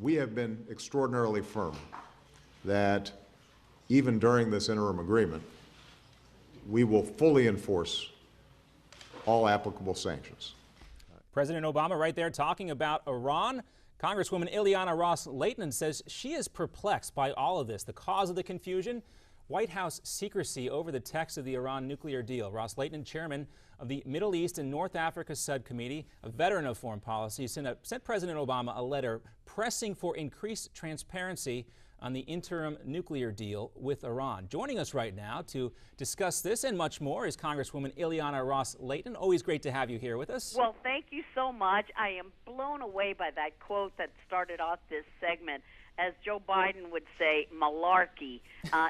we have been extraordinarily firm that even during this interim agreement, we will fully enforce all applicable sanctions. President Obama right there talking about Iran. Congresswoman Ileana Ros-Lehtinen says she is perplexed by all of this. The cause of the confusion, White House secrecy over the text of the Iran nuclear deal. Ros-Lehtinen, chairman of the Middle East and North Africa Subcommittee, a veteran of foreign policy, sent President Obama a letter pressing for increased transparency on the interim nuclear deal with Iran. Joining us right now to discuss this and much more is Congresswoman Ileana Ros-Lehtinen. Always great to have you here with us. Well, thank you so much. I am blown away by that quote that started off this segment. As Joe Biden would say, malarkey.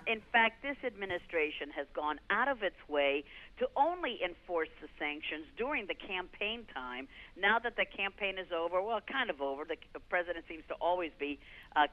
In fact, this administration has gone out of its way to only enforce the sanctions during the campaign time. Now that the campaign is over, well, kind of over, the president seems to always be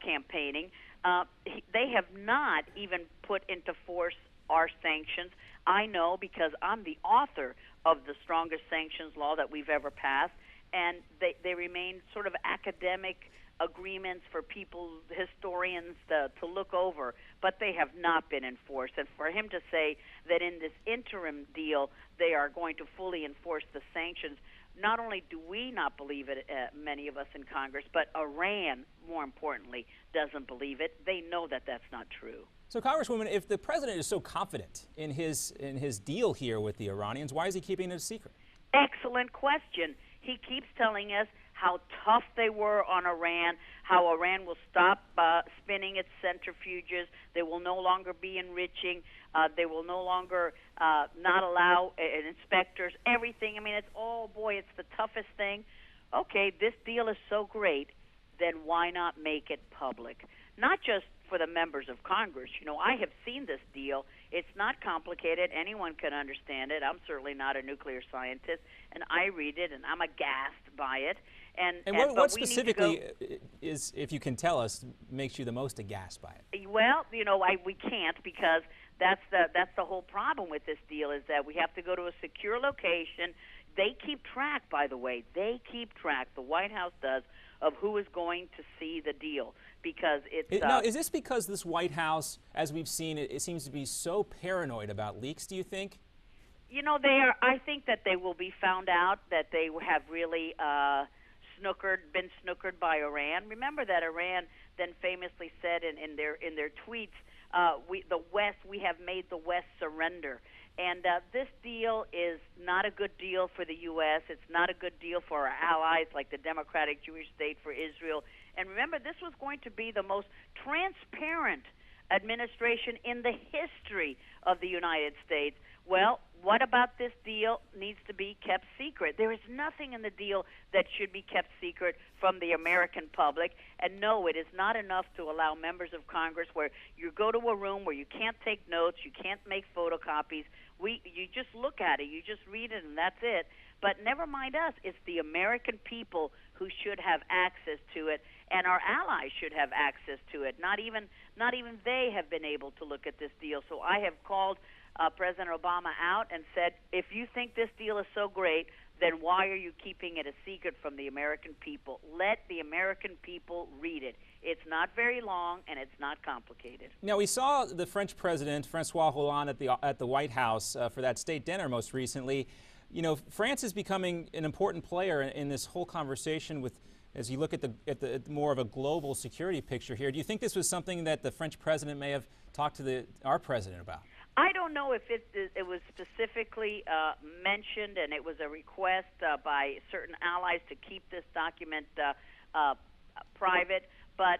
campaigning, they have not even put into force our sanctions. I know because I'm the author of the strongest sanctions law that we've ever passed, and they remain sort of academic agreements for people, historians, to look over, but they have not been enforced. And for him to say that in this interim deal they are going to fully enforce the sanctions, not only do we not believe it, many of us in Congress, but Iran, more importantly, doesn't believe it. They know that that's not true. So, Congresswoman, if the president is so confident in his deal here with the Iranians, why is he keeping it a secret? Excellent question. He keeps telling us how tough they were on Iran, how Iran will stop spinning its centrifuges, they will no longer be enriching, they will no longer not allow inspectors, everything. I mean, it's, oh boy, it's the toughest thing. Okay, this deal is so great, then why not make it public? Not just for the members of Congress. You know, I have seen this deal. It's not complicated. Anyone can understand it. I'm certainly not a nuclear scientist, and I read it, and I'm aghast by it. And what specifically is, if you can tell us, makes you the most aghast by it? Well, you know, we can't, because that's the whole problem with this deal, is that we have to go to a secure location. They keep track, by the way. They keep track, the White House does, of who is going to see the deal, because it's... Now, is this because this White House, as we've seen, it seems to be so paranoid about leaks, do you think? You know, I think that they will be found out, that they have really been snookered by Iran. Remember that Iran then famously said in their tweets, we have made the West surrender. And this deal is not a good deal for the U.S. It's not a good deal for our allies, like the Democratic Jewish State, for Israel. And remember, this was going to be the most transparent administration in the history of the United States. Well, what about this deal needs to be kept secret? There is nothing in the deal that should be kept secret from the American public. And no, it is not enough to allow members of Congress where you go to a room where you can't take notes, you can't make photocopies. You just look at it, you just read it, and that's it. But never mind us, it's the American people who should have access to it, and our allies should have access to it. Not even they have been able to look at this deal. So I have called President Obama out and said, if you think this deal is so great, then why are you keeping it a secret from the American people? Let the American people read it. It's not very long, and it's not complicated. Now, we saw the French president, Francois Hollande, at the White House for that state dinner most recently. You know, France is becoming an important player in this whole conversation with, as you look at the more of a global security picture here. Do you think this was something that the French president may have talked to our president about? I don't know if it was specifically mentioned, and it was a request by certain allies to keep this document private. But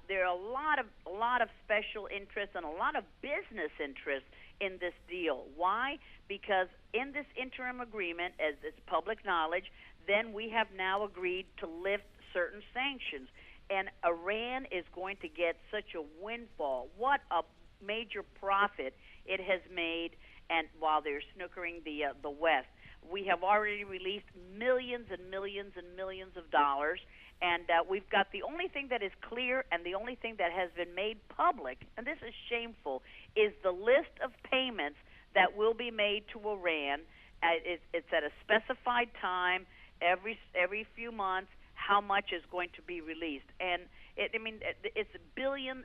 there are a lot of special interests and a lot of business interests in this deal. Why? Because in this interim agreement, as it's public knowledge, then we have now agreed to lift certain sanctions, and Iran is going to get such a windfall. What a major profit it has made, and while they're snookering the West. We have already released millions and millions and millions of dollars, and we've got the only thing that is clear and the only thing that has been made public, and this is shameful, is the list of payments that will be made to Iran. It's at a specified time, every few months, how much is going to be released. And It's a billion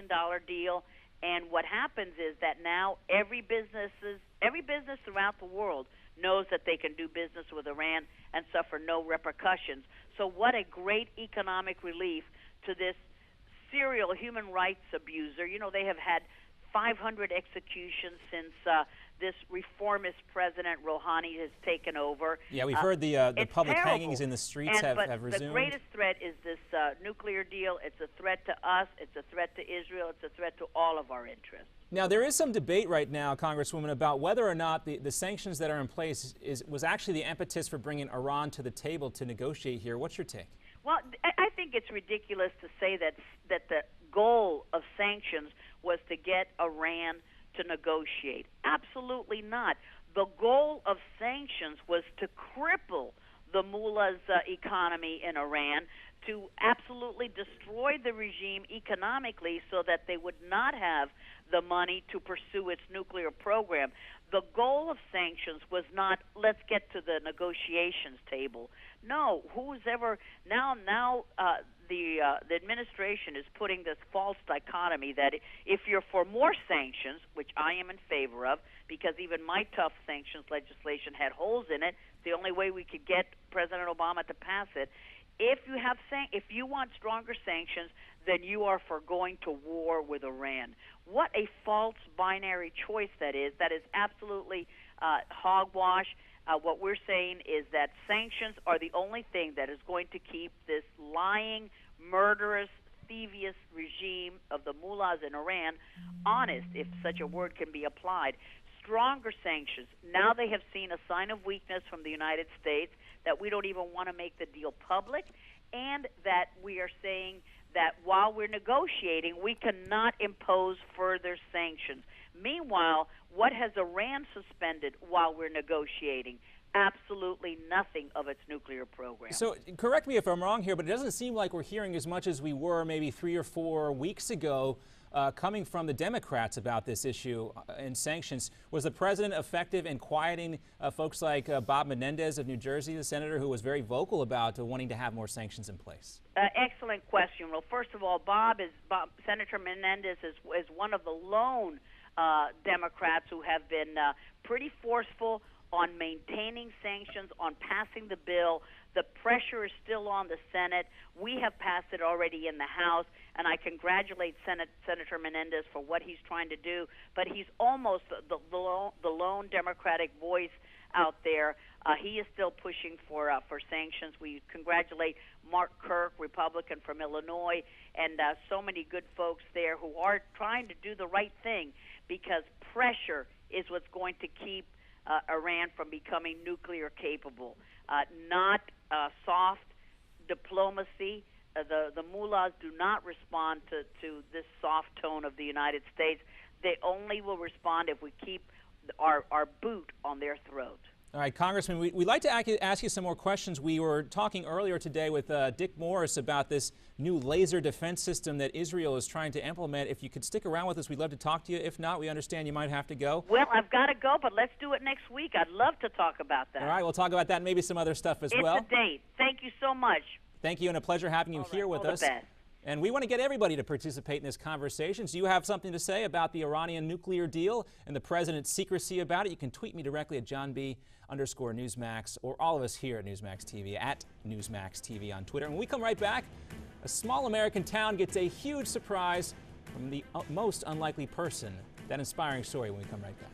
dollar deal. And what happens is that now every business throughout the world knows that they can do business with Iran and suffer no repercussions. So what a great economic relief to this serial human rights abuser. You know, they have had 500 executions since this reformist president Rouhani has taken over. Yeah, we've heard the public terrible. hangings in the streets have resumed. The greatest threat is this nuclear deal. It's a threat to us. It's a threat to Israel. It's a threat to all of our interests. Now, there is some debate right now, Congresswoman, about whether or not the sanctions that are in place was actually the impetus for bringing Iran to the table to negotiate here. What's your take? Well, I think it's ridiculous to say that the goal of sanctions was to get Iran to negotiate. Absolutely not. The goal of sanctions was to cripple the mullah's economy in Iran, to absolutely destroy the regime economically so that they would not have the money to pursue its nuclear program. The goal of sanctions was not, let's get to the negotiations table. No, the administration is putting this false dichotomy that if you're for more sanctions, which I am in favor of, because even my tough sanctions legislation had holes in it, the only way we could get President Obama to pass it, if you want stronger sanctions, then you are for going to war with Iran. What a false binary choice that is. That is absolutely hogwash. What we're saying is that sanctions are the only thing that is going to keep this lying, murderous, thievious regime of the mullahs in Iran honest, if such a word can be applied. Stronger sanctions. Now they have seen a sign of weakness from the United States, that we don't even want to make the deal public, and that we are saying that while we're negotiating, we cannot impose further sanctions. Meanwhile, what has Iran suspended while we're negotiating? Absolutely nothing of its nuclear program. So correct me if I'm wrong here, but it doesn't seem like we're hearing as much as we were maybe 3 or 4 weeks ago coming from the Democrats about this issue and sanctions. Was the president effective in quieting folks like Bob Menendez of New Jersey, the senator who was very vocal about wanting to have more sanctions in place? Excellent question. Well, first of all, Senator Menendez is one of the lone Democrats who have been pretty forceful on maintaining sanctions, on passing the bill. The pressure is still on the Senate. We have passed it already in the House, and I congratulate Senator Menendez for what he's trying to do, but he's almost the lone Democratic voice out there. He is still pushing for sanctions. We congratulate Mark Kirk, Republican from Illinois, and so many good folks there who are trying to do the right thing, because pressure is what's going to keep Iran from becoming nuclear capable. Not soft diplomacy. The mullahs do not respond to this soft tone of the United States. They only will respond if we keep our boot on their throat. All right, Congressman, we'd like to ask you some more questions. We were talking earlier today with Dick Morris about this new laser defense system that Israel is trying to implement. If you could stick around with us, we'd love to talk to you. If not, we understand you might have to go. Well, I've got to go, but let's do it next week. I'd love to talk about that. All right, we'll talk about that and maybe some other stuff as well. It's a date. Thank you so much. Thank you, and a pleasure having you here with us. All the best. And we want to get everybody to participate in this conversation. So you have something to say about the Iranian nuclear deal and the president's secrecy about it, you can tweet me directly at JohnB_Newsmax, or all of us here at Newsmax TV at Newsmax TV on Twitter. And when we come right back, a small American town gets a huge surprise from the most unlikely person. That inspiring story when we come right back.